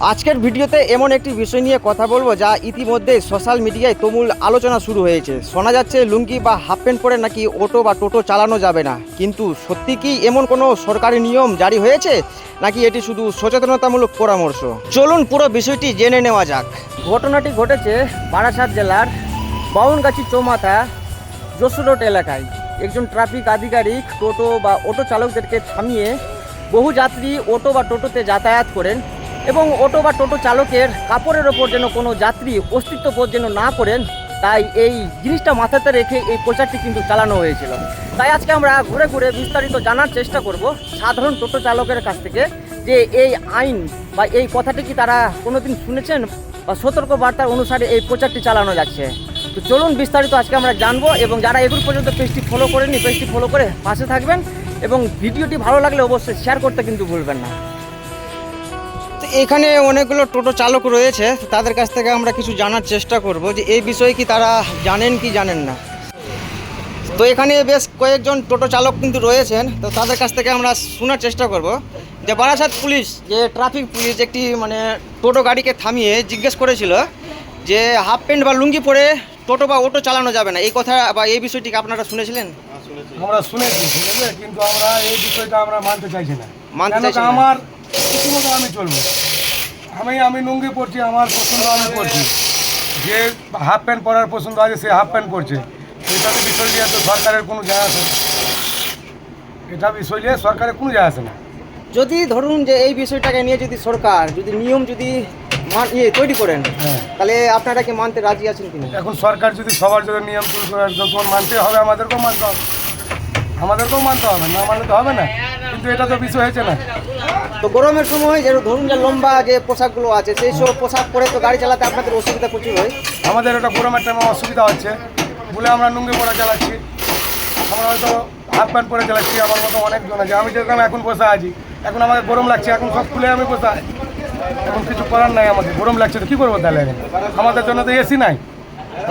আজকের ভিডিওতে এমন একটি বিষয় নিয়ে কথা বলবো যা ইতিমধ্যে সোশ্যাল মিডিয়ায় তুমুল আলোচনা শুরু হয়েছে। শোনা যাচ্ছে লুঙ্গি বা হাফ প্যান্ট পরে নাকি অটো বা টোটো চালানো যাবে না, কিন্তু সত্যি কি এমন কোনো সরকারি নিয়ম জারি হয়েছে নাকি এটি শুধু সচেতনতামূলক পরামর্শ? চলুন পুরো বিষয়টি জেনে নেওয়া যাক। ঘটনাটি ঘটেছে বারাসাত জেলার বাউনগাছি চৌমাথা যশোর রোড এলাকায়। একজন ট্রাফিক আধিকারিক টোটো বা অটো চালকদেরকে থামিয়ে বহু যাত্রী অটো বা টোটোতে যাতায়াত করেন এবং অটো বা টোটো চালকের কাপড়ের ওপর যেন কোনো যাত্রী অস্তিত্ব বোধ যেন না করেন, তাই এই জিনিসটা মাথাতে রেখে এই প্রচারটি কিন্তু চালানো হয়েছিল। তাই আজকে আমরা ঘুরে ঘুরে বিস্তারিত জানার চেষ্টা করব সাধারণ টোটো চালকের কাছ থেকে যে এই আইন বা এই কথাটি কি তারা কোনোদিন শুনেছেন বা সতর্ক বার্তার অনুসারে এই প্রচারটি চালানো যাচ্ছে। তো চলুন বিস্তারিত আজকে আমরা জানবো, এবং যারা এগুলো পর্যন্ত পেজটি ফলো করেননি পেজটি ফলো করে পাশে থাকবেন এবং ভিডিওটি ভালো লাগলে অবশ্যই শেয়ার করতে কিন্তু ভুলবেন না। এখানে অনেকগুলো টোটো চালক রয়েছে, তাদের কাছ থেকে আমরা কিছু জানার চেষ্টা করব যে এই বিষয়ে কি তারা জানেন কি জানেন না। তো এখানে বেশ কয়েকজন টোটো চালক কিন্তু রয়েছেন, তো তাদের কাছ থেকে আমরা শোনার চেষ্টা করব যে বারাসাত পুলিশ যে ট্রাফিক পুলিশ একটি টোটো গাড়িকে থামিয়ে জিজ্ঞেস করেছিল যে হাফ প্যান্ট বা লুঙ্গি পরে টোটো বা অটো চালানো যাবে না, এই কথা বা এই বিষয়টিকে আপনারা শুনেছিলেন? আমরা শুনেছি, ঠিক আছে, কিন্তু আমরা এই বিষয়টা আমরা মানতে চাইছি না। না। আমার রীতিমতো আমি চলবো, আমি লুঙ্গি পরছি, আমার পছন্দ আমি করছি। যে হাফ প্যান্ট পরার পছন্দ আছে সে হাফ প্যান্ট পরছে। এটাতে বিষয় নিয়ে তো সরকারের কোনো যায় আসে না, এটা বিষয় নিয়ে সরকারের কোনো যায় আসে না। যদি ধরুন যে এই বিষয়টাকে নিয়ে যদি সরকার যদি নিয়ম যদি তৈরি করেন, তাহলে আপনারা কি মানতে রাজি আছেন কিনা? এখন সরকার যদি সবার জন্য নিয়ম তৈরি করে তখন মানতে হবে, আমাদেরকেও মানতে হবে, না মানলে তো হবে না। কিন্তু এটা তো বিষয় হয়েছে না। তো গরমের সময় যে ধরুন যে লম্বা যে পোশাকগুলো আছে সেই সব পোশাক পরে তো গাড়ি চালাতে আপনাদের অসুবিধা প্রচুর হয়। আমাদের এটা গরমের টাইমে অসুবিধা হচ্ছে বলে আমরা লুঙ্গি পরে চালাচ্ছি, আমরা হয়তো হাফ প্যান্ট পরে চালাচ্ছি। আমার মতো অনেকজন আছে, আমি যেরকম এখন বসে আছি, এখন আমাদের গরম লাগছে, এখন সব খুলে আমি বসে আছি, এখন কিছু করার নাই, আমাদের গরম লাগছে তো কী করবো তাহলে? এখন আমাদের জন্য তো এসি নাই,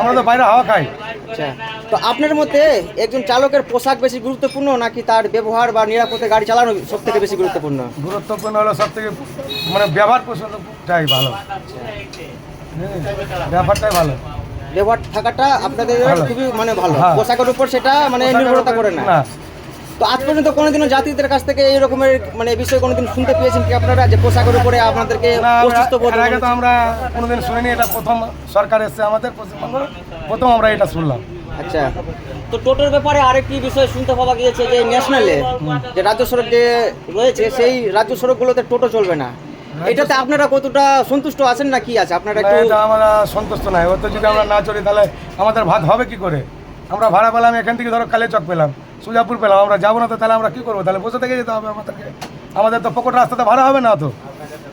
আমরা তো বাইরে হাওয়া খাই। আচ্ছা, তো আপনার মতে একজন চালকের পোশাক বেশি গুরুত্বপূর্ণ নাকি তার ব্যবহার বা নিরাপদে গাড়ি চালানো সব থেকে বেশি গুরুত্বপূর্ণ? গুরুত্বপূর্ণ হলো সব থেকে ব্যবহার পছন্দটাই ভালো, ব্যবহারটাই ভালো, ব্যবহার থাকাটা আপনাদের খুবই ভালো, পোশাকের উপর সেটা নির্ভরতা করে না। তো আজ পর্যন্ত কোনোদিনও যাত্রীদের কাছ থেকে এই রকমের বিষয় কোনোদিন শুনতে পেয়েছেন কি আপনারা যে পোশাকের উপরে আপনাদেরকে? আগে তো আমরা কোনোদিন শুনিনি, এটা প্রথম সরকার এসছে আমাদের পশ্চিমবঙ্গ, প্রথম আমরা এটা শুনলাম। আচ্ছা, তো টোটোর ব্যাপারে আরেকটি বিষয় শুনতে পাওয়া গিয়েছে যে ন্যাশনালে যে রাজ্য সড়ক যে রয়েছে সেই রাজ্য সড়কগুলোতে টোটো চলবে না, এটাতে আপনারা কতটা সন্তুষ্ট আছেন না কি আছে আপনারা? আমরা সন্তুষ্ট নাই, ওতে যদি আমরা না চলি তাহলে আমাদের ভাত হবে কি করে? আমরা ভাড়া পেলাম এখান থেকে, ধরো কালীচক পেলাম, সুজাপুর পেলাম, আমরা যাবো না তো তাহলে আমরা কী করবো? তাহলে বসে থেকে যেতে হবে আমাদেরকে। আমাদের তো পকেট রাস্তাতে ভাড়া হবে না, তো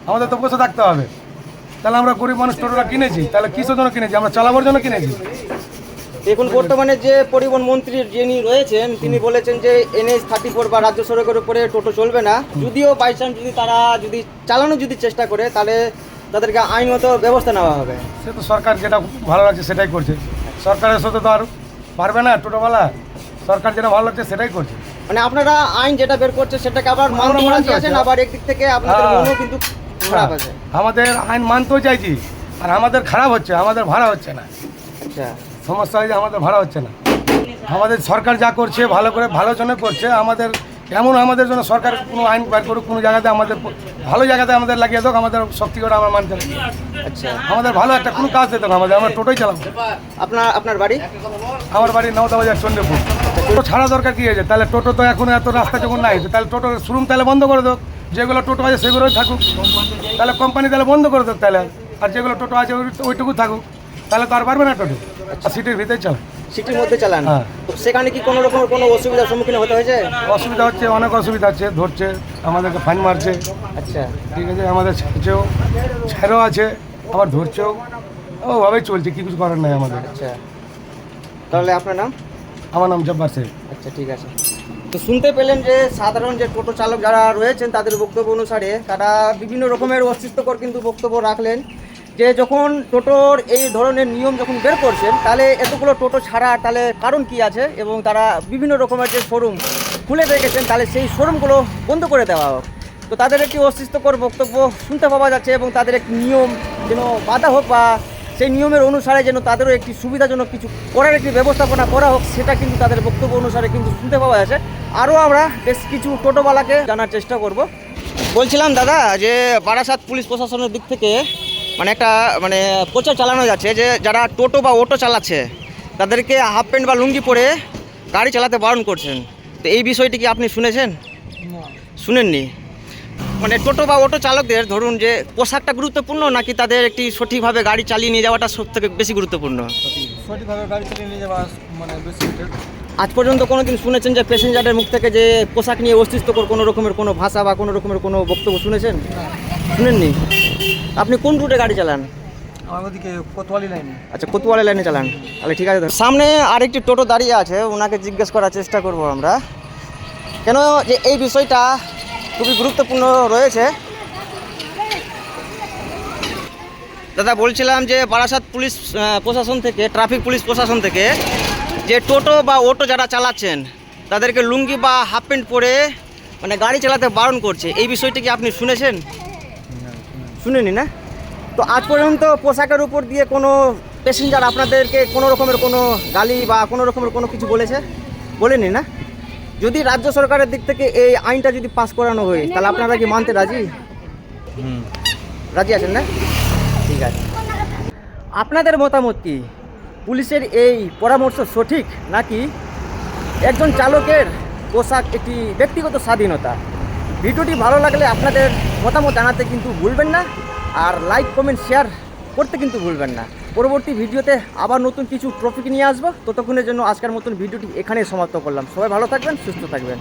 আমাদের তো বসে থাকতে হবে। তাহলে আমরা গরিব মানুষ টোটোটা কিনেছি, তাহলে কিসের জন্য কিনেছি? আমরা চালাবার জন্য কিনেছি। এখন বর্তমানে যে পরিবহন মন্ত্রী যিনি রয়েছেন তিনি বলেছেন যে NH 34 বা রাজ্য সড়কের উপরে টোটো চলবে না, যদিও বাই চান্স যদি তারা চালানোর চেষ্টা করে তাহলে তাদেরকে আইনগত ব্যবস্থা নেওয়া হবে। সে তো সরকার যেটা ভালো লাগছে সেটাই করছে, সরকারের সাথে তো আর পারবে না টোটোওয়ালা, সরকার যেটা ভালো লাগছে সেটাই করছে। আপনারা আইন যেটা বের করছে সেটাকে আবার মানতে আছেন, আবার একদিক থেকে আপনাদের মনও কিন্তু খারাপ আছে। আমাদের আইন মানতেও চাইছি, আর আমাদের খারাপ হচ্ছে, আমাদের ভাড়া হচ্ছে না। আচ্ছা, সমস্যা হয় যে আমাদের ভাড়া হচ্ছে না। আমাদের সরকার যা করছে ভালো করে ভালো জন্য করছে, আমাদের আমাদের জন্য সরকার কোনো আইন বার করুক, কোনো জায়গাতে আমাদের ভালো জায়গাতে আমাদের লাগিয়ে দেখ, আমাদের শক্তি করে আমরা মানতে পারি। আচ্ছা, আমাদের ভালো একটা কোনো কাজ দিত না, আমরা টোটোই চালাবো। আপনার বাড়ি? আমার বাড়ি নওদাবাজার চন্দ্রপুর। টোটো ছাড়া দরকার কী হয়েছে? তাহলে টোটো তো এখন এত রাস্তা যখন নাই, তাহলে টোটোর শোরুম তাহলে বন্ধ করে দেখ, যেগুলো টোটো আছে সেগুলোই থাকুক, তাহলে কোম্পানি তাহলে বন্ধ করে দেখ তাহলে, আর যেগুলো টোটো আছে ওইটুকু থাকুক, তাহলে তো আর পারবে না টোটো। সিটির ভিতরে চালান, সিটির মধ্যে চালান, তো সেখানে কি কোনো রকম কোনো অসুবিধার সম্মুখীন হতে হয়েছে? অসুবিধা হচ্ছে, অনেক অসুবিধা হচ্ছে, ধরছে আমাদেরকে, ফাইন মারছে। আচ্ছা, ঠিক আছে, আমাদের ছাড়ও আছে, আবার ধরছেও, ওভাবেই চলছে, কিছু করার নাই আমাদের। আচ্ছা, তাহলে আপনার নাম? আমার নাম জব্বার শেখ। আচ্ছা, ঠিক আছে। তো শুনতে পেলেন যে সাধারণ যে টোটো চালক যারা রয়েছেন তাদের বক্তব্য অনুসারে তারা বিভিন্ন রকমের অস্তিত্বকর কিন্তু বক্তব্য রাখলেন যে যখন টোটোর এই ধরনের নিয়ম যখন বের করছেন তাহলে এতগুলো টোটো ছাড়া তাহলে কারণ কি আছে, এবং তারা বিভিন্ন রকমের যে শোরুম খুলে রেখেছেন তাহলে সেই শোরুমগুলো বন্ধ করে দেওয়া হোক। তো তাদের একটি অস্তিত্বকর বক্তব্য শুনতে পাওয়া যাচ্ছে এবং তাদের একটি নিয়ম যেন বাধা হোক বা সেই নিয়মের অনুসারে যেন তাদেরও একটি সুবিধাজনক কিছু করার একটি ব্যবস্থাপনা করা হোক, সেটা কিন্তু তাদের বক্তব্য অনুসারে কিন্তু শুনতে পাওয়া যাচ্ছে। আরও আমরা বেশ কিছু টোটোওয়ালাকে জানার চেষ্টা করব। বলছিলাম দাদা, যে বারাসাত পুলিশ প্রশাসনের দিক থেকে একটা প্রচার চালানো যাচ্ছে যে যারা টোটো বা অটো চালাচ্ছে তাদেরকে হাফ প্যান্ট বা লুঙ্গি পরে গাড়ি চালাতে বারণ করছেন। তো এই বিষয়টি কি আপনি শুনেছেন? শুনেননি? টোটো বা অটো চালকদের ধরুন যে পোশাকটা গুরুত্বপূর্ণ নাকি তাদের একটি সঠিকভাবে গাড়ি চালিয়ে নিয়ে যাওয়াটা সবথেকে বেশি গুরুত্বপূর্ণ? সঠিকভাবে গাড়ি চালিয়ে নিয়ে যাওয়া বেশি। আজ পর্যন্ত কোনো দিন শুনেছেন যে প্যাসেঞ্জারের মুখ থেকে যে পোশাক নিয়ে অস্তিত্বকর কোনো রকমের কোনো ভাষা বা কোনো রকমের কোনো বক্তব্য শুনেছেন? শুনেননি? আপনি কোন রুটে গাড়ি চালান? আমার ওদিকে কোতোয়ালি লাইনে। আচ্ছা, কোতোয়ালি লাইনে চালান। তাহলে ঠিক আছে। সামনে আরেকটি টোটো দাঁড়িয়ে আছে, ওনাকে জিজ্ঞেস করার চেষ্টা করব আমরা, কেন যে এই বিষয়টা খুবই গুরুত্বপূর্ণ রয়েছে। দাদা, বলছিলাম যে বারাসাত পুলিশ প্রশাসন থেকে, ট্রাফিক পুলিশ প্রশাসন থেকে যে টোটো বা অটো যারা চালাচ্ছেন তাদেরকে লুঙ্গি বা হাফ প্যান্ট পরে গাড়ি চালাতে বারণ করছে, এই বিষয়টি কি আপনি শুনেছেন? শুনেনি না? তো আজ পর্যন্ত পোশাকের উপর দিয়ে কোনো প্যাসেঞ্জার আপনাদেরকে কোনো রকমের কোনো গালি বা কোনো রকমের কোনো কিছু বলেছে? বলেনি না? যদি রাজ্য সরকারের দিক থেকে এই আইনটা যদি পাস করানো হয় তাহলে আপনারা কি মানতে রাজি? রাজি আছেন না? ঠিক আছে। আপনাদের মতামত কি? পুলিশের এই পরামর্শ সঠিক নাকি একজন চালকের পোশাক একটি ব্যক্তিগত স্বাধীনতা? ভিডিওটি ভালো লাগলে আপনাদের মতামত জানাতে কিন্তু ভুলবেন না, আর লাইক কমেন্ট শেয়ার করতে কিন্তু ভুলবেন না। পরবর্তী ভিডিওতে আবার নতুন কিছু টপিক নিয়ে আসবো। ততক্ষণের জন্য আজকের মতন ভিডিওটি এখানেই সমাপ্ত করলাম। সবাই ভালো থাকবেন, সুস্থ থাকবেন।